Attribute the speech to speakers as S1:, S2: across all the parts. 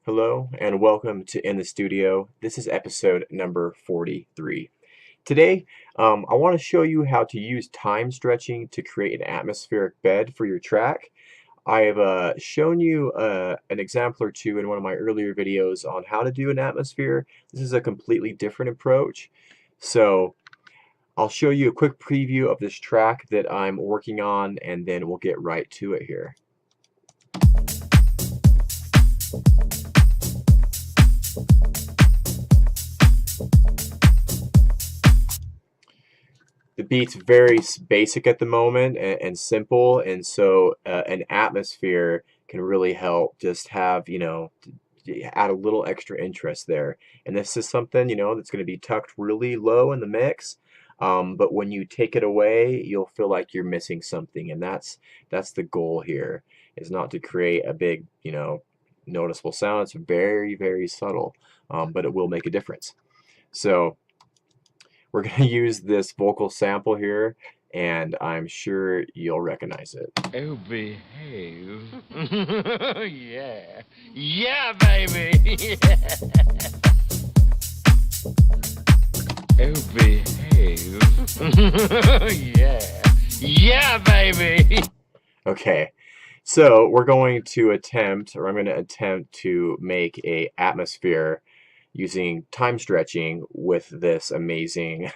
S1: Hello and welcome to In the Studio. This is episode number 43. Today, I want to show you how to use time stretching to create an atmospheric bed for your track. I have shown you an example or two in one of my earlier videos on how to do an atmosphere. This is a completely different approach. So I'll show you a quick preview of this track that I'm working on, and then we'll get right to it here. The beat's very basic at the moment and simple, and so an atmosphere can really help just have, add a little extra interest there. And this is something, that's going to be tucked really low in the mix, but when you take it away, you'll feel like you're missing something, and that's the goal here, is not to create a big, noticeable sound. It's very, very subtle, but it will make a difference. So we're going to use this vocal sample here, and I'm sure you'll recognize it.
S2: Oh, behave. Yeah. Yeah, baby. Yeah. Oh, behave. Yeah. Yeah, baby.
S1: Okay, so we're going to attempt, or I'm going to attempt to make a atmosphere using time stretching with this amazing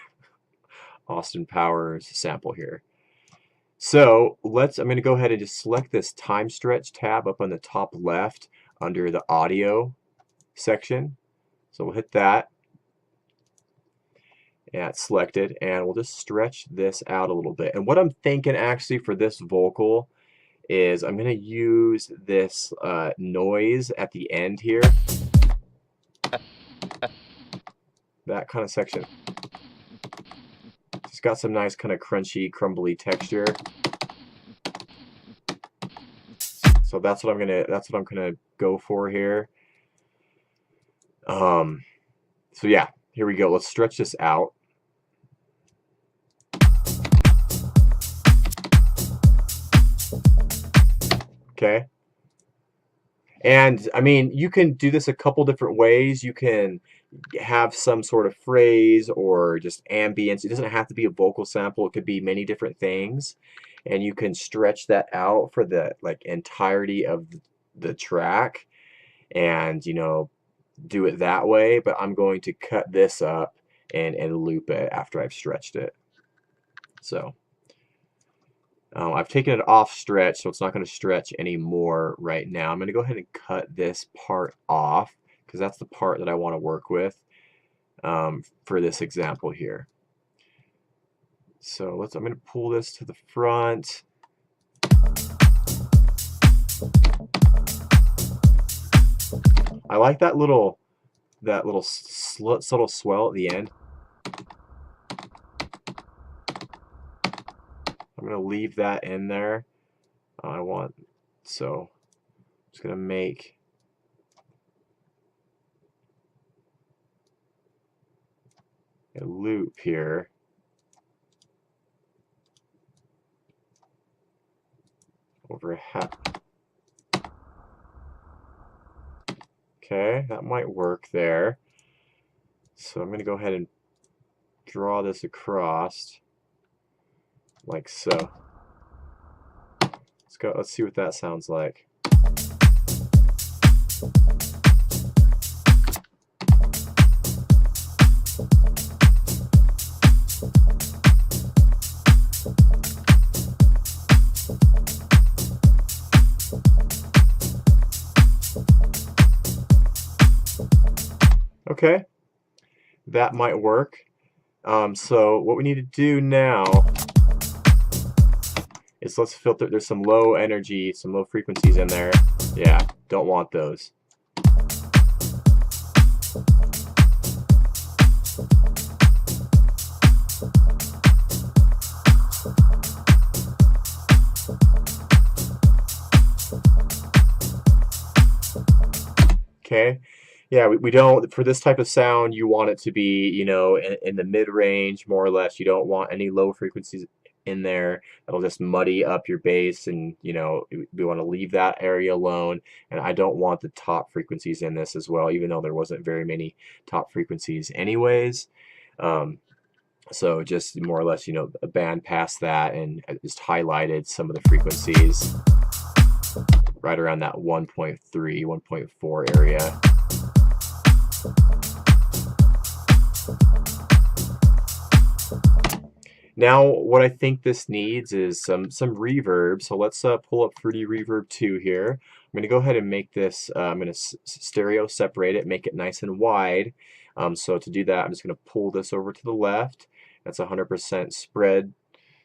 S1: Austin Powers sample here. So I'm going to go ahead and just select this time stretch tab up on the top left under the audio section. So we'll hit that. Yeah, it's selected, and we'll just stretch this out a little bit. And what I'm thinking actually for this vocal is I'm going to use this noise at the end here. That kind of section. It's got some nice kind of crunchy, crumbly texture. So that's what I'm gonna go for here. So yeah, here we go. Let's stretch this out. Okay. And I mean, you can do this a couple different ways. You can have some sort of phrase or just ambience. It doesn't have to be a vocal sample. It could be many different things. And you can stretch that out for the entirety of the track and, do it that way. But I'm going to cut this up and loop it after I've stretched it. So I've taken it off stretch, so it's not going to stretch anymore right now. I'm going to go ahead and cut this part off because that's the part that I want to work with for this example here. So I'm going to pull this to the front. I like that little subtle swell at the end. I'm going to leave that in there. So I'm just going to make a loop here. Over half. Okay, that might work there. So I'm going to go ahead and draw this across. Like so. Let's see what that sounds like. Okay, that might work. So what we need to do now is let's filter. There's some low energy, some low frequencies in there. Yeah, don't want those. Okay. Yeah, we don't, for this type of sound, you want it to be, in the mid-range, more or less. You don't want any low frequencies in there that'll just muddy up your bass, and we want to leave that area alone. And I don't want the top frequencies in this as well, even though there wasn't very many top frequencies anyways. So just more or less, a band past that, and I just highlighted some of the frequencies right around that 1.3, 1.4 area. Now, what I think this needs is some reverb. So let's pull up Fruity Reverb 2 here. I'm going to go ahead and make this, I'm going to stereo separate it, make it nice and wide. So to do that, I'm just going to pull this over to the left. That's 100%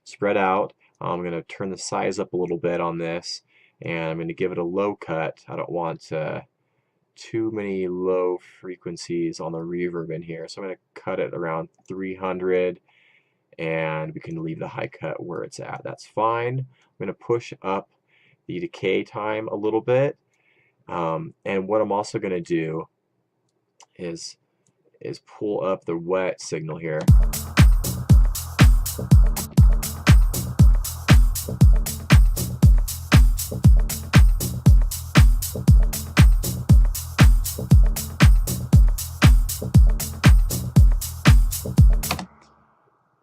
S1: spread out. I'm going to turn the size up a little bit on this, and I'm going to give it a low cut. I don't want too many low frequencies on the reverb in here, so I'm going to cut it around 300, and we can leave the high cut where it's at. That's fine. I'm going to push up the decay time a little bit, and what I'm also going to do is pull up the wet signal here.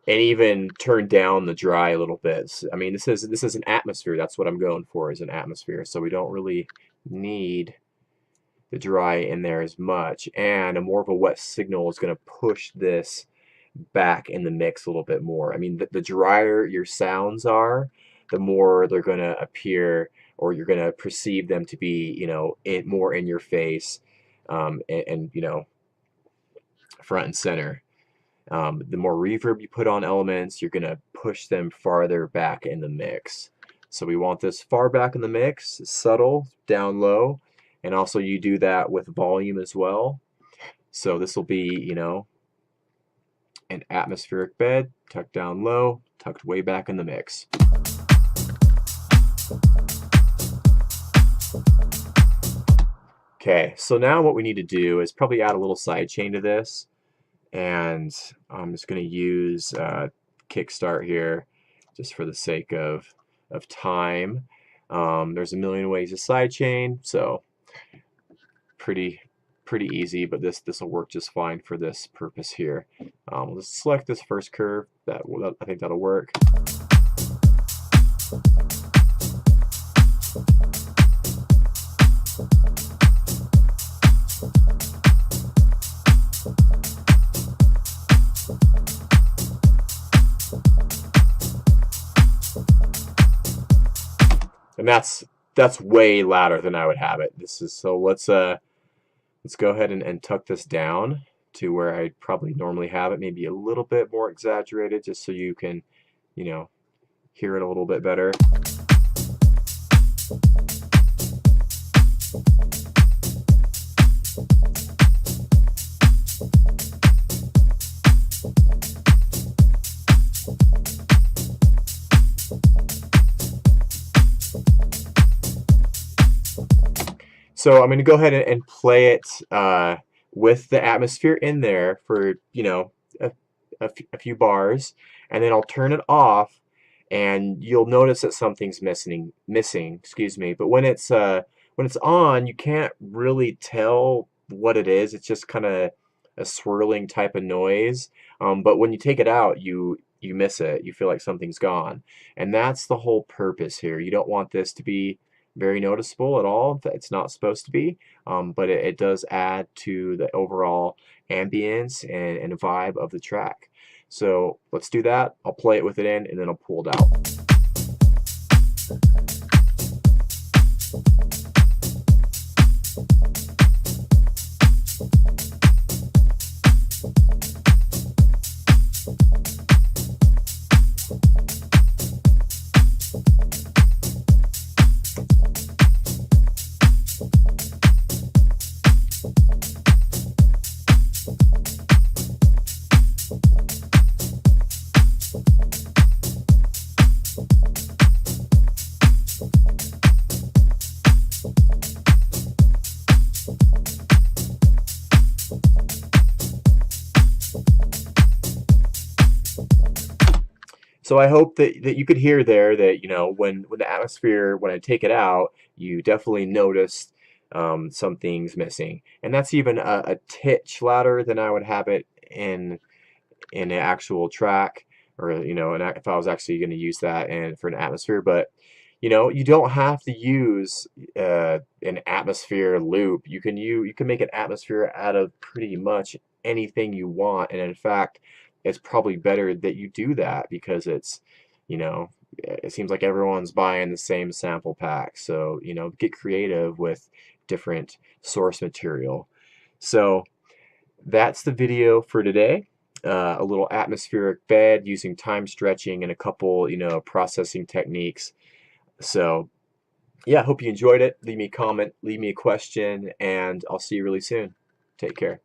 S1: And even turn down the dry a little bit. I mean, this is an atmosphere. That's what I'm going for, is an atmosphere. So we don't really need the dry in there as much. And more of a wet signal is going to push this back in the mix a little bit more. I mean, the drier your sounds are, the more they're going to appear, or you're going to perceive them to be, more in your face, and front and center. The more reverb you put on elements, you're going to push them farther back in the mix. So we want this far back in the mix, subtle, down low, and also you do that with volume as well. So this will be, an atmospheric bed, tucked down low, tucked way back in the mix. Okay, so now what we need to do is probably add a little sidechain to this. And I'm just going to use Kickstart here just for the sake of time. There's a million ways to sidechain, so pretty easy, but this will work just fine for this purpose here. We'll just select this first curve. I think that'll work. And that's way louder than I would have it. So let's go ahead and tuck this down to where I'd probably normally have it, maybe a little bit more exaggerated, just so you can, hear it a little bit better. So I'm going to go ahead and play it with the atmosphere in there for a few bars, and then I'll turn it off, and you'll notice that something's missing. Excuse me. But when it's on, you can't really tell what it is. It's just kind of a swirling type of noise. But when you take it out, you miss it. You feel like something's gone, and that's the whole purpose here. You don't want this to be very noticeable at all. It's not supposed to be, but it does add to the overall ambience and vibe of the track. So let's do that. I'll play it with it in, and then I'll pull it out. So I hope that you could hear there that, you know, when the atmosphere, when I take it out, you definitely notice some things missing. And that's even a titch louder than I would have it in an actual track, or, you know, if I was actually going to use that and for an atmosphere. But, you know, you don't have to use an atmosphere loop. You can make an atmosphere out of pretty much anything you want, and in fact, it's probably better that you do that because it's, you know, it seems like everyone's buying the same sample pack. So, you know, get creative with different source material. So that's the video for today. A little atmospheric bed using time stretching and a couple, you know, processing techniques. So yeah, hope you enjoyed it. Leave me a comment, leave me a question, and I'll see you really soon. Take care.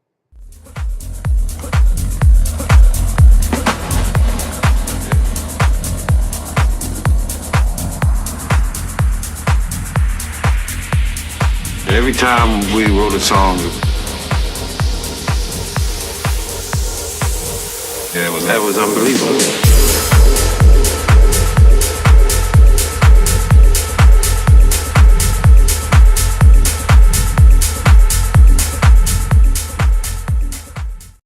S3: Every time we wrote a song, that was unbelievable.